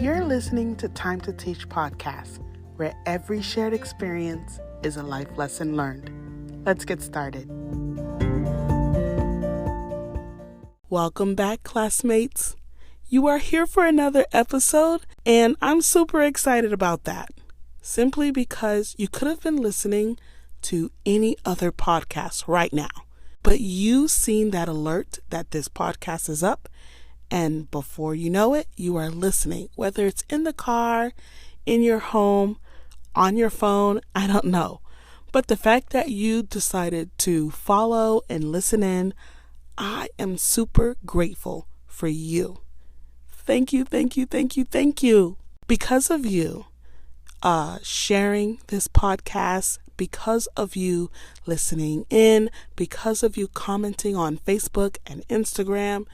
You're listening to Time to Teach podcast, where every shared experience is a life lesson learned. Let's get started. Welcome back, classmates. You are here for another episode, and I'm super excited about that. Simply because you could have been listening to any other podcast right now, but you seen that alert that this podcast is up, and before you know it, you are listening, whether it's in the car, in your home, on your phone, I don't know. But the fact that you decided to follow and listen in, I am super grateful for you. Thank you. Because of you sharing this podcast, because of you listening in, because of you commenting on Facebook and Instagram,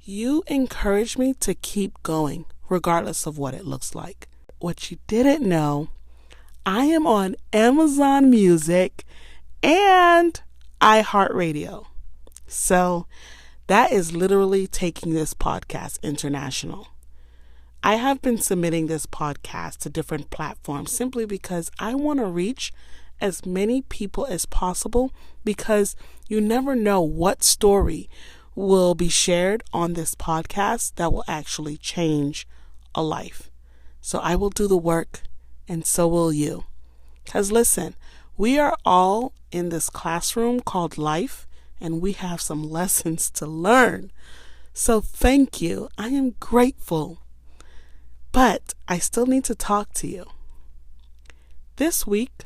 you encourage me to keep going, regardless of what it looks like. What you didn't know, I am on Amazon Music and iHeartRadio. So that is literally taking this podcast international. I have been submitting this podcast to different platforms simply because I want to reach as many people as possible, because you never know what story will be shared on this podcast that will actually change a life. So I will do the work, and so will you. Because listen, we are all in this classroom called life, and we have some lessons to learn. So thank you. I am grateful. But I still need to talk to you. This week,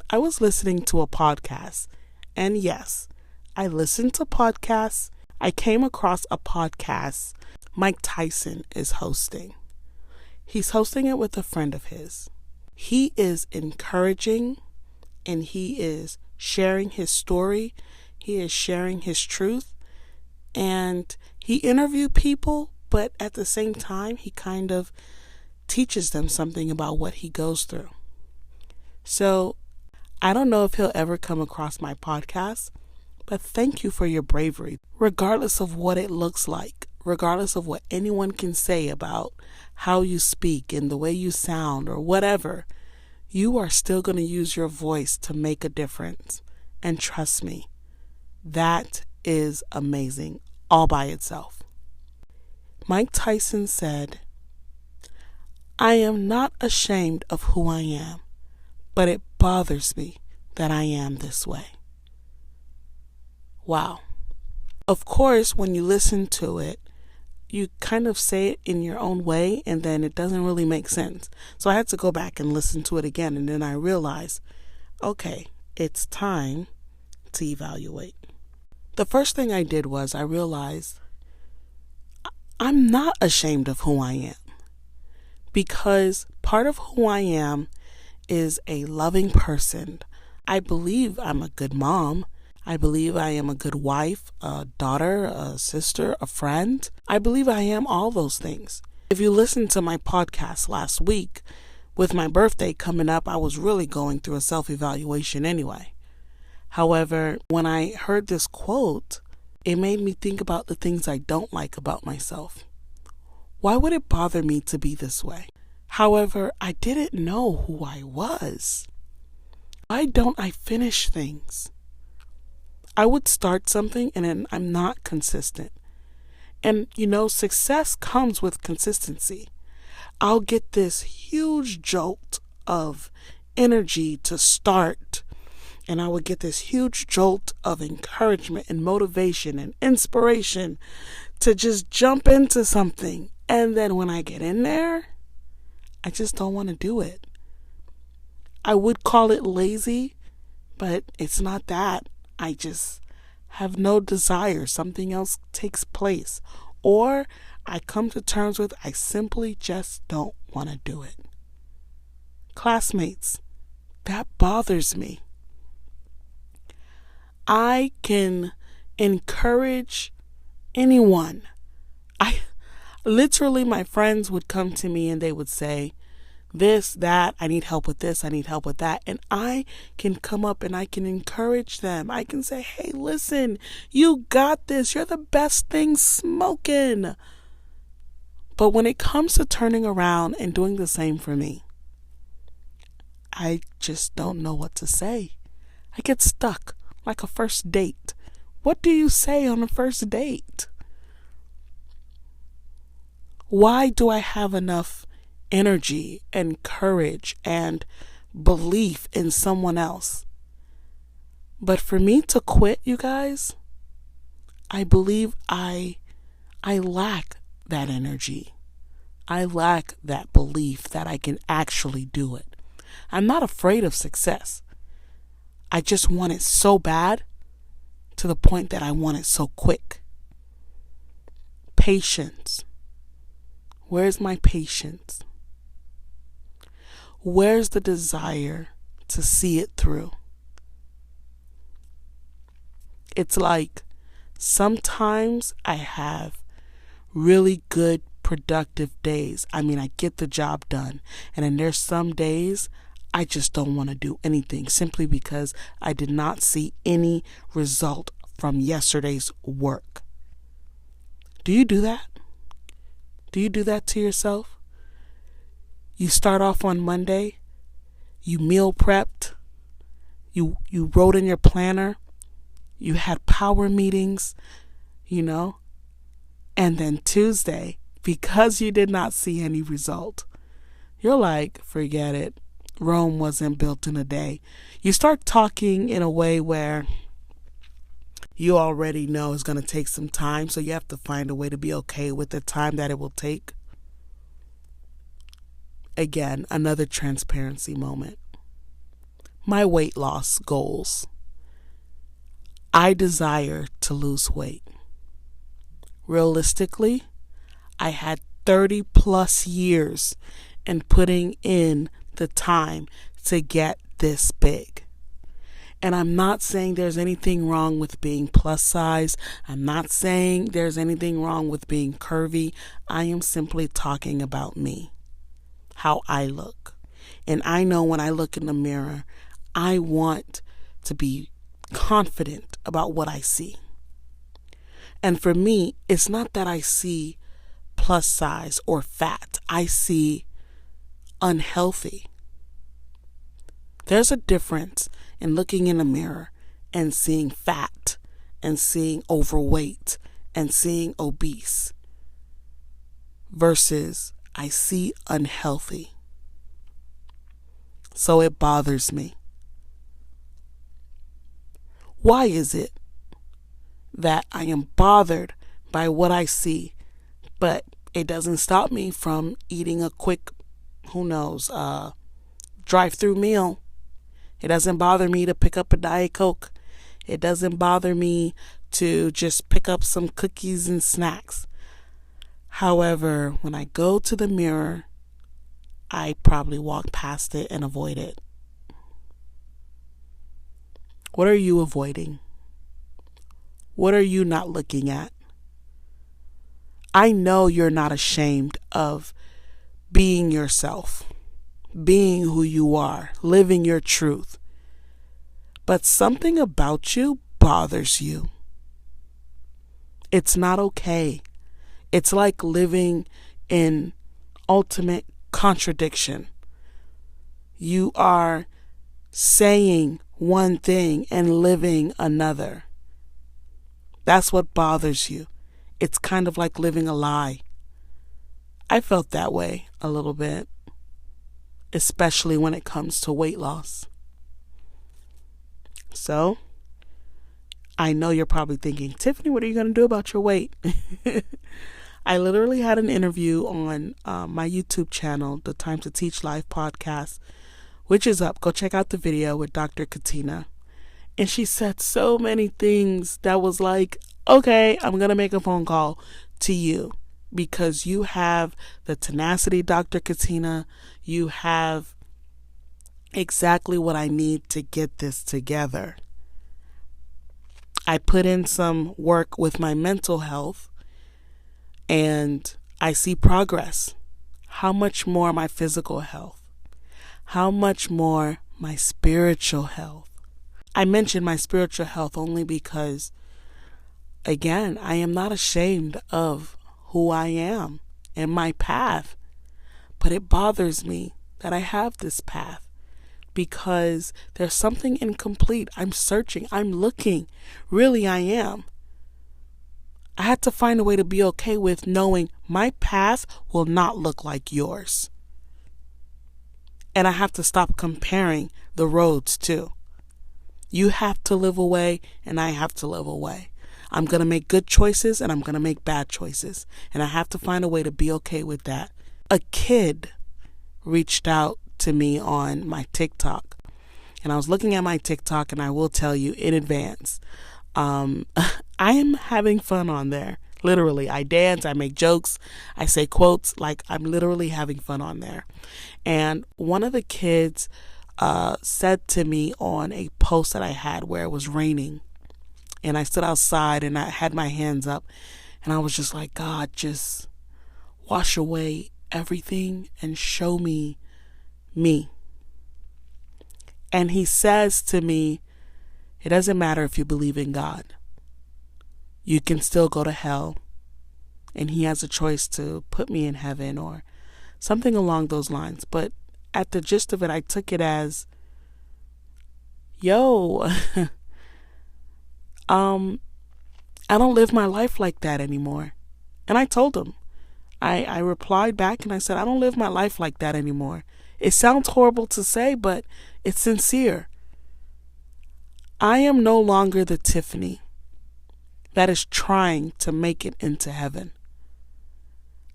I was listening to a podcast. And yes, I listen to podcasts. I came across a podcast Mike Tyson is hosting. He's hosting it with a friend of his. He is encouraging, and he is sharing his story. He is sharing his truth, and he interviewed people, but at the same time, he kind of teaches them something about what he goes through. So I don't know if he'll ever come across my podcast, but thank you for your bravery. Regardless of what it looks like, regardless of what anyone can say about how you speak and the way you sound or whatever, you are still going to use your voice to make a difference. And trust me, that is amazing all by itself. Mike Tyson said, "I am not ashamed of who I am, but it bothers me that I am this way." Wow. Of course, when you listen to it, you kind of say it in your own way, and then it doesn't really make sense. So I had to go back and listen to it again, and then I realized, okay, it's time to evaluate. The first thing I did was I realized I'm not ashamed of who I am, because part of who I am is a loving person. I believe I'm a good mom. I believe I am a good wife, a daughter, a sister, a friend. I believe I am all those things. If you listened to my podcast last week, with my birthday coming up, I was really going through a self-evaluation anyway. However, when I heard this quote, it made me think about the things I don't like about myself. Why would it bother me to be this way? However, I didn't know who I was. Why don't I finish things? I would start something and then I'm not consistent. And success comes with consistency. I'll get this huge jolt of energy to start, and I would get this huge jolt of encouragement and motivation and inspiration to just jump into something. And then when I get in there, I just don't want to do it. I would call it lazy, but it's not that. I just have no desire. Something else takes place. Or I come to terms with I simply just don't want to do it. Classmates, that bothers me. I can encourage anyone. My friends would come to me and they would say, this, that, I need help with this, I need help with that. And I can come up and I can encourage them. I can say, hey, listen, you got this. You're the best thing smoking. But when it comes to turning around and doing the same for me, I just don't know what to say. I get stuck like a first date. What do you say on a first date? Why do I have enough energy and courage and belief in someone else? But for me to quit, you guys, I believe I lack that energy. I lack that belief that I can actually do it. I'm not afraid of success. I just want it so bad to the point that I want it so quick. Patience. Where's my patience? Where's the desire to see it through? It's like sometimes I have really good, productive days. I mean, I get the job done. And then there's some days I just don't want to do anything simply because I did not see any result from yesterday's work. Do you do that? Do you do that to yourself? You start off on Monday, you meal prepped, you wrote in your planner, you had power meetings, and then Tuesday, because you did not see any result, you're like, forget it. Rome wasn't built in a day. You start talking in a way where you already know it's going to take some time, so you have to find a way to be okay with the time that it will take. Again, another transparency moment. My weight loss goals. I desire to lose weight. Realistically, I had 30 plus years in putting in the time to get this big. And I'm not saying there's anything wrong with being plus size. I'm not saying there's anything wrong with being curvy. I am simply talking about me, how I look. And I know when I look in the mirror, I want to be confident about what I see. And for me, it's not that I see plus size or fat. I see unhealthy. There's a difference in looking in a mirror and seeing fat and seeing overweight and seeing obese versus I see unhealthy. So it bothers me. Why is it that I am bothered by what I see, but it doesn't stop me from eating a quick, drive-through meal? It doesn't bother me to pick up a Diet Coke. It doesn't bother me to just pick up some cookies and snacks. However, when I go to the mirror, I probably walk past it and avoid it. What are you avoiding? What are you not looking at? I know you're not ashamed of being yourself, being who you are, living your truth. But something about you bothers you. It's not okay. It's like living in ultimate contradiction. You are saying one thing and living another. That's what bothers you. It's kind of like living a lie. I felt that way a little bit, especially when it comes to weight loss. So, I know you're probably thinking, Tiffany, what are you going to do about your weight? I literally had an interview on my YouTube channel, the Time to Teach Live podcast, which is up. Go check out the video with Dr. Katina. And she said so many things that was like, okay, I'm going to make a phone call to you because you have the tenacity, Dr. Katina. You have exactly what I need to get this together. I put in some work with my mental health and I see progress. How much more my physical health? How much more my spiritual health? I mention my spiritual health only because, again, I am not ashamed of who I am. in my path. But it bothers me that I have this path because there's something incomplete. I'm searching. I'm looking. Really, I am. I had to find a way to be okay with knowing my path will not look like yours. And I have to stop comparing the roads too. You have to live away and I have to live away. I'm going to make good choices and I'm going to make bad choices. And I have to find a way to be okay with that. A kid reached out to me on my TikTok. And I was looking at my TikTok, and I will tell you in advance, I am having fun on there. Literally, I dance, I make jokes, I say quotes, like I'm literally having fun on there. And one of the kids said to me on a post that I had where it was raining, and I stood outside and I had my hands up, and I was just like, God, just wash away everything and show me me. And he says to me, it doesn't matter if you believe in God. You can still go to hell. And he has a choice to put me in heaven or something along those lines. But at the gist of it, I took it as, yo, I don't live my life like that anymore. And I told him, I replied back and I said, I don't live my life like that anymore. It sounds horrible to say, but it's sincere. I am no longer the Tiffany that is trying to make it into heaven.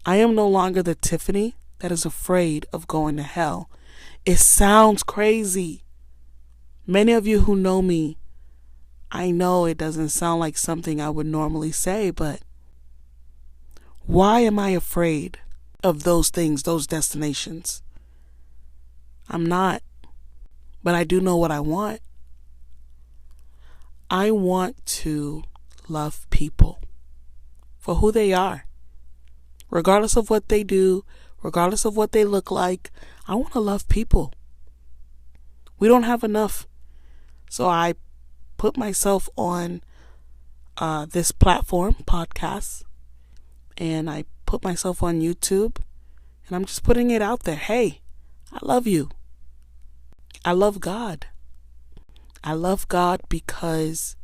I am no longer the Tiffany that is afraid of going to hell. It sounds crazy. Many of you who know me, I know it doesn't sound like something I would normally say, but why am I afraid of those things, those destinations? I'm not, but I do know what I want. I want to love people for who they are. Regardless of what they do, regardless of what they look like, I want to love people. We don't have enough. So I put myself on this platform, podcasts, and I put myself on YouTube, and I'm just putting it out there. Hey, I love you. I love God. I love God because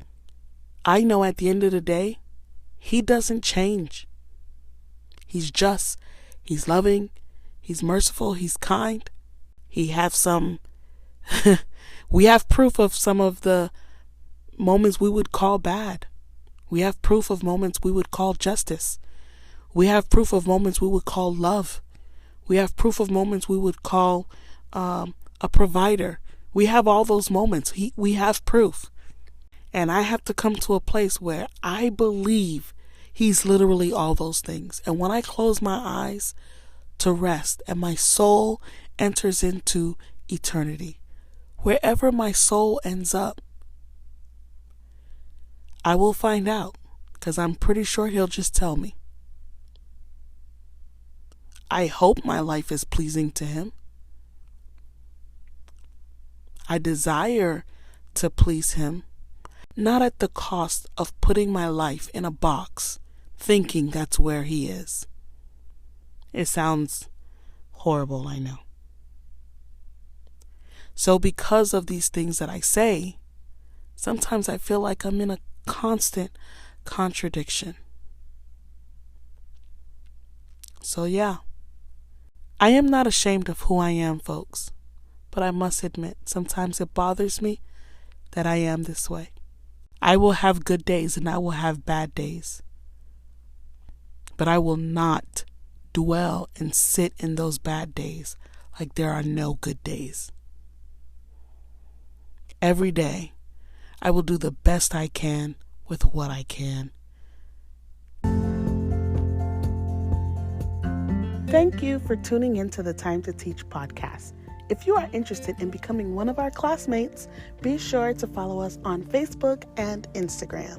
I know at the end of the day, He doesn't change. He's just, He's loving, He's merciful, He's kind. We have proof of some of the moments we would call bad. We have proof of moments we would call justice. We have proof of moments we would call love. We have proof of moments we would call a provider. We have all those moments. We have proof. And I have to come to a place where I believe He's literally all those things. And when I close my eyes to rest and my soul enters into eternity, wherever my soul ends up, I will find out, because I'm pretty sure He'll just tell me. I hope my life is pleasing to Him. I desire to please Him, not at the cost of putting my life in a box, thinking that's where He is. It sounds horrible, I know. So because of these things that I say, sometimes I feel like I'm in a constant contradiction. So yeah, I am not ashamed of who I am, folks. But I must admit, sometimes it bothers me that I am this way. I will have good days and I will have bad days. But I will not dwell and sit in those bad days like there are no good days. Every day, I will do the best I can with what I can. Thank you for tuning in to the Time to Teach podcast. If you are interested in becoming one of our classmates, be sure to follow us on Facebook and Instagram.